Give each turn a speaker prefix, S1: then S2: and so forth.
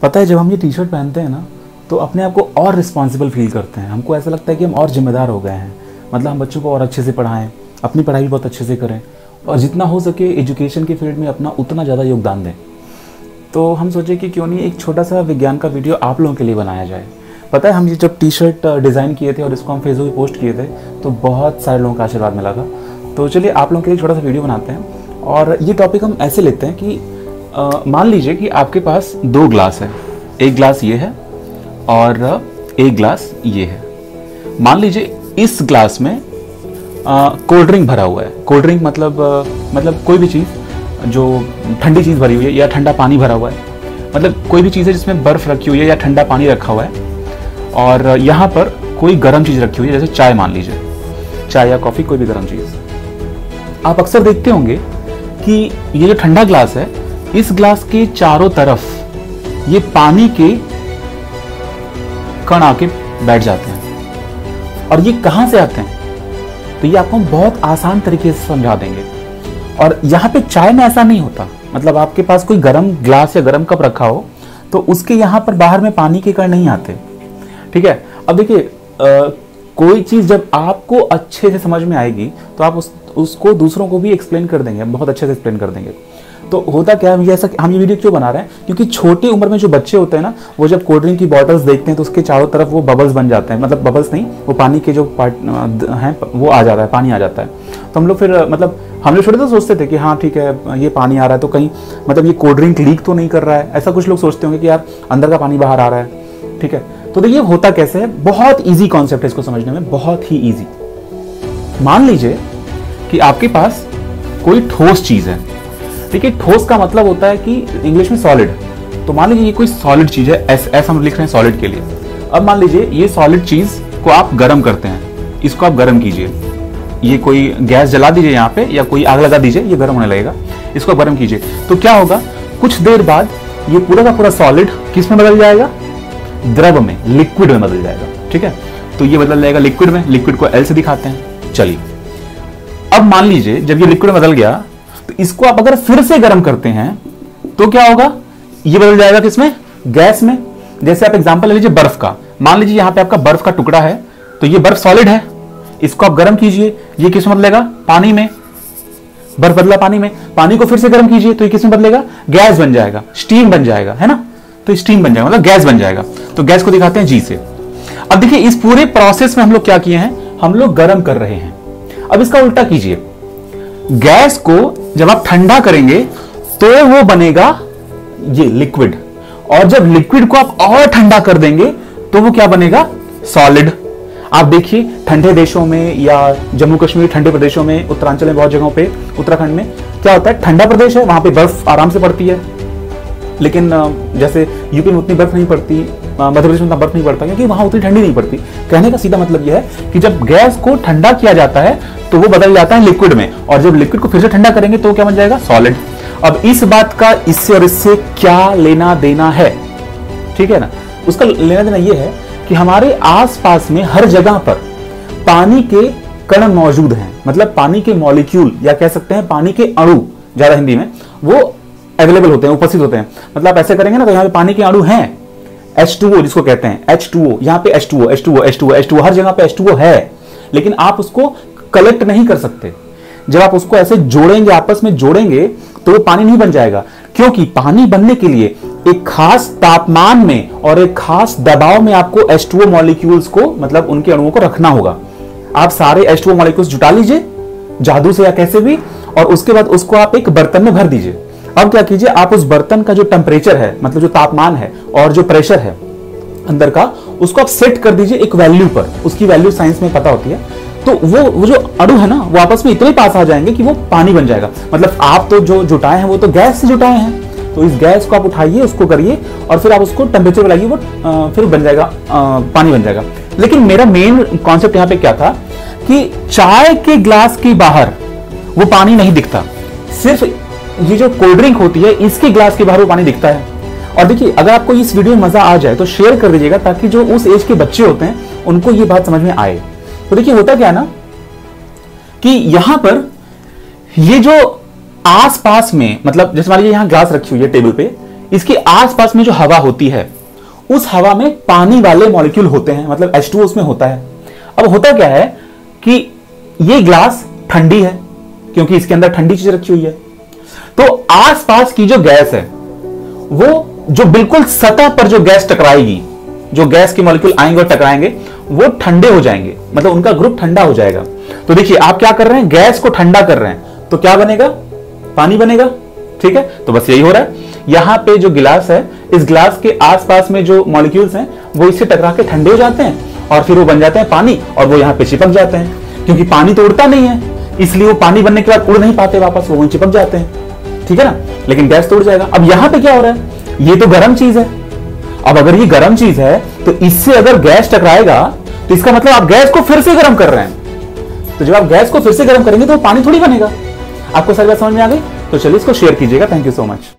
S1: पता है जब हम ये टी शर्ट पहनते हैं ना तो अपने आप को और रिस्पॉन्सिबल फील करते हैं। हमको ऐसा लगता है कि हम और जिम्मेदार हो गए हैं। मतलब हम बच्चों को और अच्छे से पढ़ाएं, अपनी पढ़ाई भी बहुत अच्छे से करें और जितना हो सके एजुकेशन के फील्ड में अपना उतना ज़्यादा योगदान दें। तो हम सोचे कि क्यों नहीं एक छोटा सा विज्ञान का वीडियो आप लोगों के लिए बनाया जाए। पता है हम ये जब टी शर्ट डिज़ाइन किए थे और इसको हम फेसबुक पे पोस्ट किए थे तो बहुत सारे लोगों का आशीर्वाद मिला था। तो चलिए आप लोगों के लिए छोटा सा वीडियो बनाते हैं और ये टॉपिक हम ऐसे लेते हैं कि मान लीजिए कि आपके पास 2 ग्लास है, एक ग्लास ये है और एक ग्लास ये है। मान लीजिए इस ग्लास में कोल्ड ड्रिंक भरा हुआ है। कोल्ड ड्रिंक मतलब कोई भी चीज़ जो ठंडी चीज़ भरी हुई है या ठंडा पानी भरा हुआ है, मतलब कोई भी चीज़ है जिसमें बर्फ़ रखी हुई है या ठंडा पानी रखा हुआ है और यहाँ पर कोई गर्म चीज़ रखी हुई है, जैसे चाय मान लीजिए, चाय या कॉफ़ी, कोई भी गर्म चीज़। आप अक्सर देखते होंगे कि ये जो ठंडा ग्लास है इस ग्लास के चारों तरफ ये पानी के कण आके बैठ जाते हैं। और ये कहां से आते हैं तो ये आपको हम बहुत आसान तरीके से समझा देंगे। और यहाँ पे चाय में ऐसा नहीं होता। मतलब आपके पास कोई गर्म ग्लास या गर्म कप रखा हो तो उसके यहाँ पर बाहर में पानी के कण नहीं आते, ठीक है। अब देखिए कोई चीज़ जब आपको अच्छे से समझ में आएगी तो आप उसको दूसरों को भी एक्सप्लेन कर देंगे, बहुत अच्छे से एक्सप्लेन कर देंगे। तो होता क्या है, हम ये वीडियो क्यों बना रहे हैं, क्योंकि छोटी उम्र में जो बच्चे होते हैं ना वो जब कोल्ड ड्रिंक की बॉटल्स देखते हैं तो उसके चारों तरफ वो बबल्स बन जाते हैं। मतलब बबल्स नहीं, वो पानी के जो पार्ट हैं वो आ जाता है, पानी आ जाता है। तो हम लोग फिर हम लोग छोटे तो सोचते थे कि हाँ ठीक है ये पानी आ रहा है तो कहीं मतलब ये कोल्ड ड्रिंक लीक तो नहीं कर रहा है। ऐसा कुछ लोग सोचते होंगे कि यार अंदर का पानी बाहर आ रहा है, ठीक है। तो देखिए होता कैसे है, बहुत ईजी कॉन्सेप्ट है इसको समझने में, बहुत ही ईजी। मान लीजिए कि आपके पास कोई ठोस चीज़ है, ठीक है। ठोस का मतलब होता है कि इंग्लिश में सॉलिड। तो मान लीजिए ये कोई सॉलिड चीज है, एस हम लिख रहे हैं सॉलिड के लिए। अब मान लीजिए ये सॉलिड चीज को आप गर्म करते हैं, इसको आप गर्म कीजिए, ये कोई गैस जला दीजिए यहाँ पे या कोई आग लगा दीजिए, ये गर्म होने लगेगा। इसको गर्म कीजिए तो क्या होगा, कुछ देर बाद ये पूरा का पूरा सॉलिड किस में बदल जाएगा, द्रव में, लिक्विड में बदल जाएगा, ठीक है। तो ये बदल जाएगा लिक्विड में, लिक्विड को एल से दिखाते हैं। चलिए अब मान लीजिए जब ये लिक्विड में बदल गया तो इसको आप अगर फिर से गर्म करते हैं तो क्या होगा, ये बदल जाएगा किसमें, गैस में। जैसे आप एग्जांपल ले लीजिए बर्फ का। मान लीजिए यहां पे आपका बर्फ का टुकड़ा है तो ये बर्फ सॉलिड है, इसको आप गर्म कीजिए, ये किस में बदलेगा, पानी में। बर्फ बदला पानी में, पानी को फिर से गर्म कीजिए तो ये किस में बदलेगा, गैस बन जाएगा, स्टीम बन जाएगा, है ना। तो स्टीम बन जाएगा मतलब गैस बन जाएगा। तो गैस को दिखाते हैं जी से। अब देखिए इस पूरे प्रोसेस में हम लोग क्या किए हैं, हम लोग गर्म कर रहे हैं। अब इसका उल्टा कीजिए, गैस को जब आप ठंडा करेंगे तो वो बनेगा ये लिक्विड, और जब लिक्विड को आप और ठंडा कर देंगे तो वो क्या बनेगा, सॉलिड। आप देखिए ठंडे देशों में या जम्मू कश्मीर ठंडे प्रदेशों में, उत्तरांचल में बहुत जगहों पे, उत्तराखंड में क्या होता है, ठंडा प्रदेश है, वहां पे बर्फ आराम से पड़ती है। लेकिन जैसे यूपी में उतनी बर्फ नहीं पड़ती, मध्य प्रदेश में उतना बर्फ नहीं पड़ता क्योंकि वहां उतनी ठंडी नहीं पड़ती। कहने का सीधा मतलब यह है कि जब गैस को ठंडा किया जाता है तो वो बदल जाता है लिक्विड में, और जब लिक्विड को फिर से ठंडा करेंगे तो क्या बन जाएगा, सॉलिड। अब इस बात का इससे और इससे क्या लेना देना है, ठीक है ना। उसका लेना देना यह है कि हमारे आसपास में हर जगह पर पानी के कण मौजूद हैं। मतलब पानी के मॉलिक्यूल या कह सकते हैं पानी के अणु, ज्यादा हिंदी में, वो अवेलेबल होते हैं, उपस्थित होते हैं। मतलब आप ऐसे करेंगे ना तो यहाँ पे पानी के अणु हैं, H2O जिसको कहते हैं, H2O, यहाँ पे H2O हर जगह पे H2O है, लेकिन आप उसको कलेक्ट नहीं कर सकते। जब आप उसको ऐसे जोड़ेंगे, आपस में जोड़ेंगे तो वो पानी नहीं बन जाएगा, क्योंकि पानी बनने के लिए एक खास तापमान में और एक खास दबाव में आपको H2O मॉलिक्यूल्स को, मतलब उनके अणुओं को रखना होगा। आप सारे H2O मॉलिक्यूल्स जुटा लीजिए जादू से या कैसे भी, और उसके बाद उसको आप एक बर्तन में भर दीजिए। अब क्या कीजिए, आप उस बर्तन का जो टेम्परेचर है, मतलब जो तापमान है और जो प्रेशर है अंदर का, उसको आप सेट कर दीजिए एक वैल्यू पर। उसकी वैल्यू साइंस में पता होती है। तो वो जो अणु है ना वो आपस में इतने पास आ जाएंगे कि वो पानी बन जाएगा। मतलब आप तो जो जुटाए हैं वो तो गैस से जुटाए हैं, तो इस गैस को आप उठाइए, उसको करिए और फिर आप उसको टेम्परेचर बनाइए, वो फिर बन जाएगा, पानी बन जाएगा। लेकिन मेरा मेन कॉन्सेप्ट यहाँ पे क्या था कि चाय के ग्लास के बाहर वो पानी नहीं दिखता, सिर्फ ये जो कोल्ड ड्रिंक होती है इसके ग्लास के बाहर वो पानी दिखता है। और देखिए अगर आपको इस वीडियो में मजा आ जाए तो शेयर कर दीजिएगा, ताकि जो उस एज के बच्चे होते हैं उनको ये बात समझ में आए। तो देखिए होता क्या है ना कि यहां पर ये जो आस पास में, मतलब जैसे मान लीजिए यहां ग्लास रखी हुई है टेबल पे, इसके आसपास में जो हवा होती है उस हवा में पानी वाले मॉलिक्यूल होते हैं, मतलब H2O उसमें होता है। अब होता क्या है कि ये ग्लास ठंडी है क्योंकि इसके अंदर ठंडी चीज रखी हुई है, तो आसपास की जो गैस है वो जो बिल्कुल सतह पर जो गैस टकराएगी, जो गैस के मॉलिक्यूल आएंगे और टकराएंगे वो ठंडे हो जाएंगे, मतलब उनका ग्रुप ठंडा हो जाएगा। तो देखिए आप क्या कर रहे हैं, गैस को ठंडा कर रहे हैं, तो क्या बनेगा, पानी बनेगा। ठीक है, तो बस यही हो रहा है। यहां पे जो गिलास है, इस ग्लास के आसपास में जो मॉलिक्यूल्स हैं वो इससे टकरा के ठंडे हो जाते हैं और फिर वो बन जाते हैं पानी, और वो यहां पे चिपक जाते हैं। क्योंकि पानी तो उड़ता नहीं है, इसलिए वो पानी बनने के बाद उड़ नहीं पाते वापस, वो वहीं चिपक जाते हैं। ठीक है ना, लेकिन गैस तो उड़ जाएगा। अब यहां पे क्या हो रहा है, ये तो गर्म चीज है। अब अगर ये गर्म चीज है तो इससे अगर गैस टकराएगा तो इसका मतलब आप गैस को फिर से गर्म कर रहे हैं। तो जब आप गैस को फिर से गर्म करेंगे तो पानी थोड़ी बनेगा। आपको सारी बात समझ में आ गई? तो चलिए इसको शेयर कीजिएगा। Thank you so much.